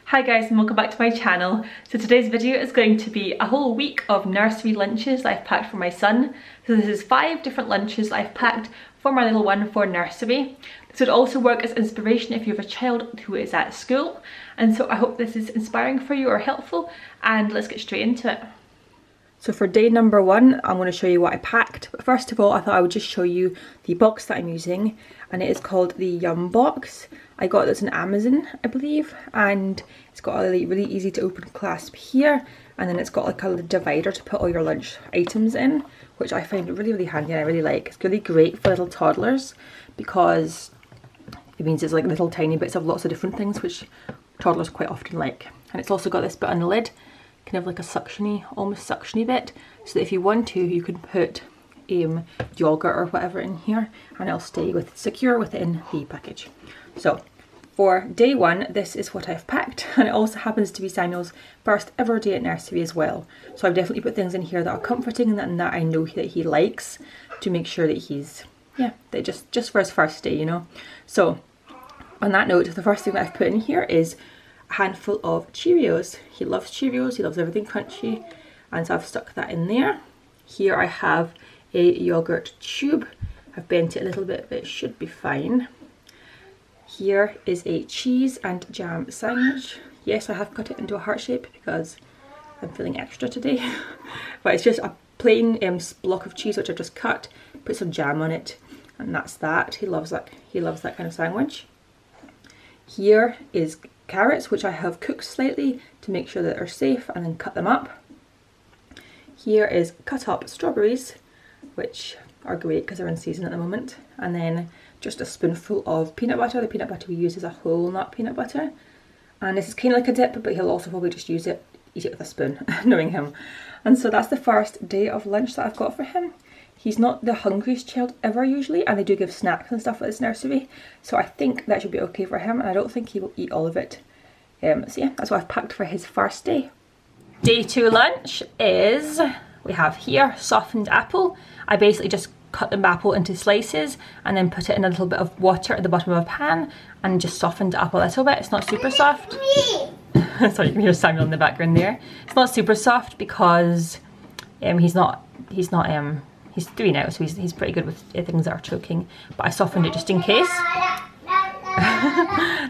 Hi guys and welcome back to my channel. So today's video is going to be a whole week of nursery lunches I've packed for my son. So this is 5 different lunches I've packed for my little one for nursery. This would also work as inspiration if you have a child who is at school. And so I hope this is inspiring for you or helpful, and let's get straight into it. So for day number 1, I'm going to show you what I packed. But first of all, I thought I would just show you the box that I'm using, and it is called the Yum box. I got this on Amazon, I believe, and it's got a really easy to open clasp here, and then it's got like a little divider to put all your lunch items in, which I find really handy and I really like. It's really great for little toddlers because it means it's like little tiny bits of lots of different things, which toddlers quite often like. And it's also got this bit on the lid, kind of like a suctiony, almost suctiony bit, so that if you want to, you can put yogurt or whatever in here and it'll stay secure within the package. So for day 1, this is what I've packed, and it also happens to be Samuel's first ever day at nursery as well. So I've definitely put things in here that are comforting and that I know that he likes, to make sure that he's, that just for his first day, you know. So on that note, the first thing that I've put in here is a handful of Cheerios. He loves Cheerios, he loves everything crunchy, and so I've stuck that in there. Here I have a yogurt tube. I've bent it a little bit, but it should be fine. Here is a cheese and jam sandwich. Yes, I have cut it into a heart shape because I'm feeling extra today. But it's just a plain block of cheese which I've just cut, put some jam on it, and that's that. He loves that. He loves that kind of sandwich. Here is carrots, which I have cooked slightly to make sure that they're safe, and then cut them up. Here is cut up strawberries, which are great because they're in season at the moment, and then just a spoonful of peanut butter. The peanut butter we use is a whole nut peanut butter, and this is kind of like a dip, but he'll also probably just eat it with a spoon, knowing him. And so that's the first day of lunch that I've got for him. He's not the hungriest child ever usually, and they do give snacks and stuff at this nursery, so I think that should be okay for him, and I don't think he will eat all of it. So yeah, that's what I've packed for his first day. Day 2 lunch is, we have here softened apple. I basically just cut the apple into slices and then put it in a little bit of water at the bottom of a pan and just softened it up a little bit. It's not super soft. Sorry, you can hear Samuel in the background there. It's not super soft because he's 3 now, so he's pretty good with things that are choking, but I softened it just in case.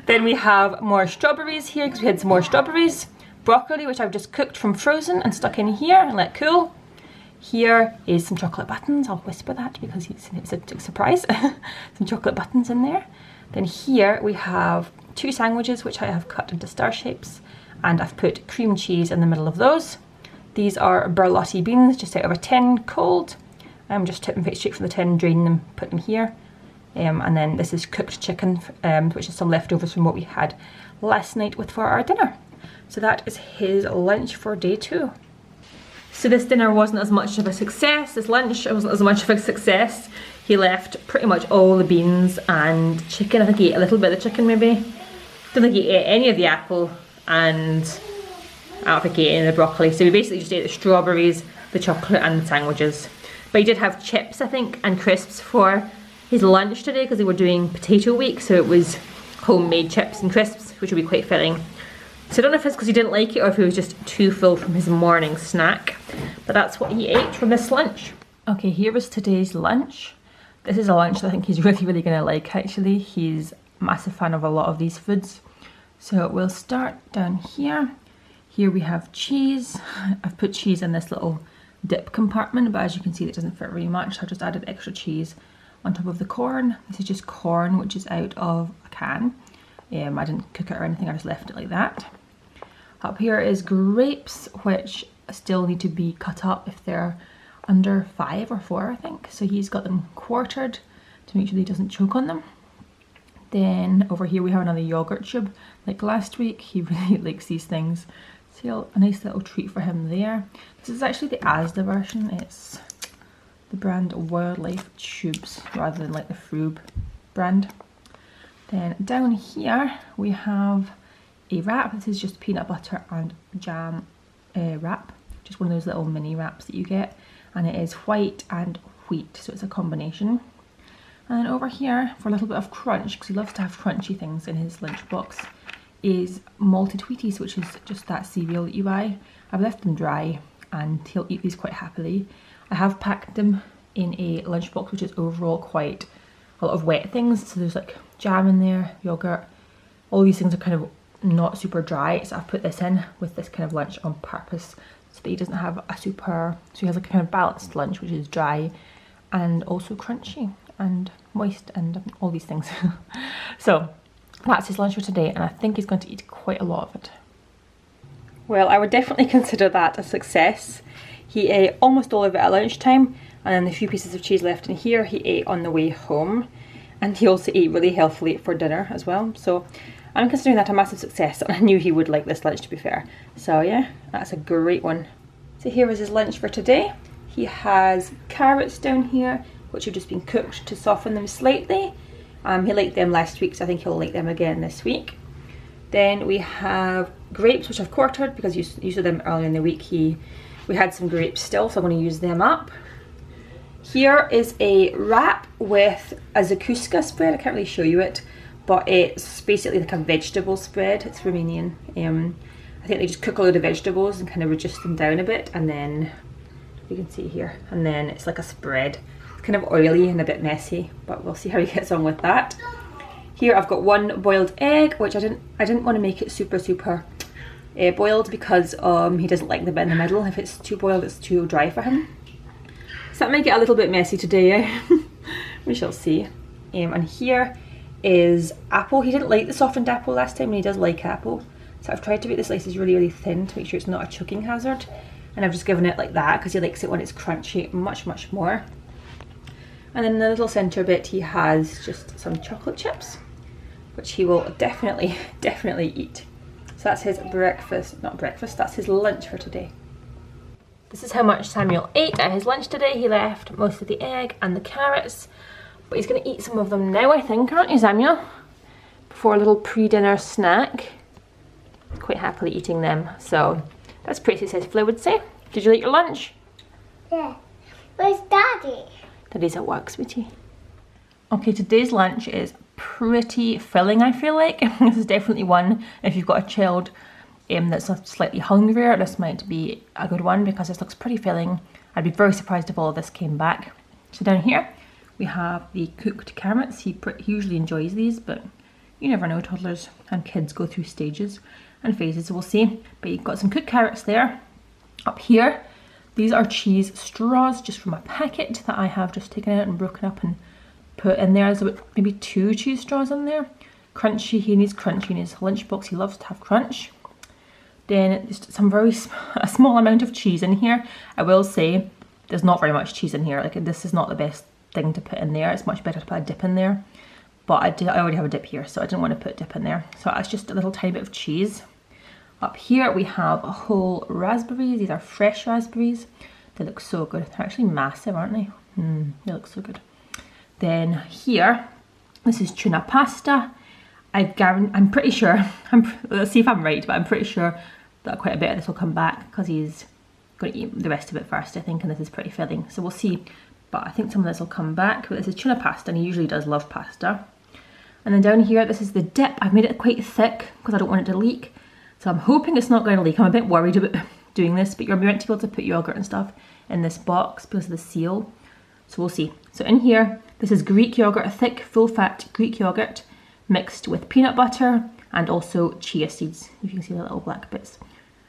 Then we have more strawberries here because we had some more strawberries. Broccoli, which I've just cooked from frozen and stuck in here and let cool. Here is some chocolate buttons. I'll whisper that because it's a surprise. Some chocolate buttons in there. Then here we have 2 sandwiches which I have cut into star shapes, and I've put cream cheese in the middle of those. These are burlati beans just out of a tin, cold. I'm just taking them straight from the tin, draining them, put them here. And then this is cooked chicken, which is some leftovers from what we had last night for our dinner. So that is his lunch for day 2. So this dinner wasn't as much of a success. This lunch wasn't as much of a success. He left pretty much all the beans and chicken. I think he ate a little bit of the chicken maybe. Don't think he ate any of the apple, and I don't think he ate any of the broccoli. So we basically just ate the strawberries, the chocolate and the sandwiches. But he did have chips, I think, and crisps for his lunch today because they were doing potato week, so it was homemade chips and crisps, which would be quite filling. So I don't know if it's because he didn't like it or if he was just too full from his morning snack, but that's what he ate from this lunch. Okay, here is today's lunch. This is a lunch that I think he's really gonna like actually. He's a massive fan of a lot of these foods. So we'll start down here. Here we have cheese. I've put cheese in this little dip compartment, but as you can see it doesn't fit very much, so I just added extra cheese on top of the corn. This is just corn which is out of a can. I didn't cook it or anything, I just left it like that. Up here is grapes, which still need to be cut up if they're under 5 or 4, I think. So he's got them quartered to make sure that he doesn't choke on them. Then over here we have another yogurt tube. Like last week, he really likes these things. So a nice little treat for him there. This is actually the Asda version. It's the brand Wildlife Tubes rather than like the Froob brand. Then down here we have a wrap. This is just peanut butter and jam wrap, just one of those little mini wraps that you get, and it is white and wheat, so it's a combination. And then over here for a little bit of crunch, because he loves to have crunchy things in his lunchbox, is malted Wheaties, which is just that cereal that you buy. I've left them dry and he'll eat these quite happily. I have packed them in a lunchbox, which is overall quite a lot of wet things. So there's like jam in there, yogurt. All these things are kind of not super dry. So I've put this in with this kind of lunch on purpose so that he doesn't have a super, so he has like a kind of balanced lunch, which is dry and also crunchy and moist and all these things. So that's his lunch for today, and I think he's going to eat quite a lot of it. Well, I would definitely consider that a success. He ate almost all of it at lunchtime, and then the few pieces of cheese left in here he ate on the way home, and he also ate really healthily for dinner as well. So I'm considering that a massive success, and I knew he would like this lunch, to be fair. So yeah, that's a great one. So here is his lunch for today. He has carrots down here, which have just been cooked to soften them slightly. He liked them last week, so I think he'll like them again this week. Then we have grapes, which I've quartered because you saw them earlier in the week. We had some grapes still, so I'm going to use them up. Here is a wrap with a zakuska spread. I can't really show you it, but it's basically like a vegetable spread. It's Romanian. I think they just cook a load of vegetables and kind of reduce them down a bit, and then you can see here, and then it's like a spread. It's kind of oily and a bit messy, but we'll see how he gets on with that. Here I've got one boiled egg, which I didn't want to make it super boiled because he doesn't like the bit in the middle. If it's too boiled, it's too dry for him. So that might get a little bit messy today. We shall see. And here is apple. He didn't like the softened apple last time, and he does like apple. So I've tried to make the slices really thin to make sure it's not a choking hazard. And I've just given it like that because he likes it when it's crunchy much more. And then in the little centre bit he has just some chocolate chips, which he will definitely eat. So that's his that's his lunch for today. This is how much Samuel ate at his lunch today. He left most of the egg and the carrots, but he's going to eat some of them now, I think, aren't you, Samuel? Before a little pre-dinner snack. Quite happily eating them, so that's pretty successful, I would say. Did you like your lunch? Yeah. Where's Daddy? Daddy's at work, sweetie. Okay, today's lunch is pretty filling, I feel like. This is definitely one, if you've got a child that's slightly hungrier, this might be a good one because this looks pretty filling. I'd be very surprised if all of this came back. So down here we have the cooked carrots. He usually enjoys these, but you never know, toddlers and kids go through stages and phases, so we'll see. But you've got some cooked carrots there. Up here, these are cheese straws just from a packet that I have just taken out and broken up and put in there. There's about maybe 2 cheese straws in there. Crunchy, he needs crunchy in his lunchbox. He loves to have crunch. Then just some a small amount of cheese in here. I will say there's not very much cheese in here. Like, this is not the best thing to put in there. It's much better to put a dip in there. But I already have a dip here, so I didn't want to put dip in there. So it's just a little tiny bit of cheese. Up here we have whole raspberries. These are fresh raspberries. They look so good. They're actually massive, aren't they? They look so good. Then here, this is tuna pasta. I'm pretty sure, let's see if I'm right, but I'm pretty sure that quite a bit of this will come back because he's going to eat the rest of it first, I think, and this is pretty filling. So we'll see, but I think some of this will come back. But this is tuna pasta, and he usually does love pasta. And then down here, this is the dip. I've made it quite thick because I don't want it to leak. So I'm hoping it's not going to leak. I'm a bit worried about doing this, but you're meant to be able to put yogurt and stuff in this box because of the seal. So we'll see. So in here, this is Greek yogurt, a thick, full-fat Greek yogurt mixed with peanut butter and also chia seeds. You can see the little black bits.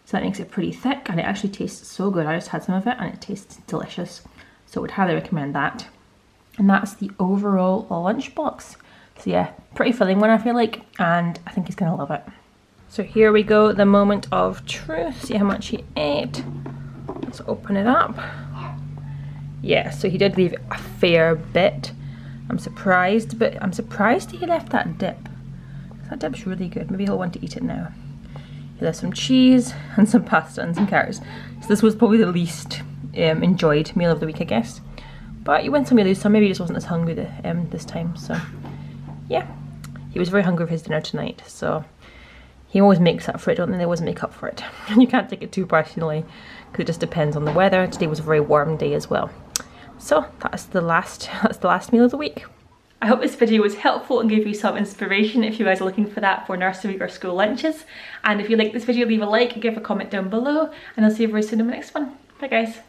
So that makes it pretty thick, and it actually tastes so good. I just had some of it and it tastes delicious. So I would highly recommend that. And that's the overall lunchbox. So yeah, pretty filling one, I feel like, and I think he's gonna love it. So here we go, the moment of truth. See how much he ate. Let's open it up. Yeah, so he did leave a fair bit. I'm surprised, but I'm surprised he left that dip. That dip's really good. Maybe he'll want to eat it now. He left some cheese and some pasta and some carrots. So this was probably the least enjoyed meal of the week, I guess. But you win some, you lose some. Maybe he just wasn't as hungry this time. So yeah, he was very hungry for his dinner tonight. So he always makes up for it, don't they? They always make up for it. You can't take it too personally because it just depends on the weather. Today was a very warm day as well. So that's the last meal of the week. I hope this video was helpful and gave you some inspiration if you guys are looking for that for nursery or school lunches. And if you like this video, leave a like, give a comment down below, and I'll see you very soon in the next one. Bye guys.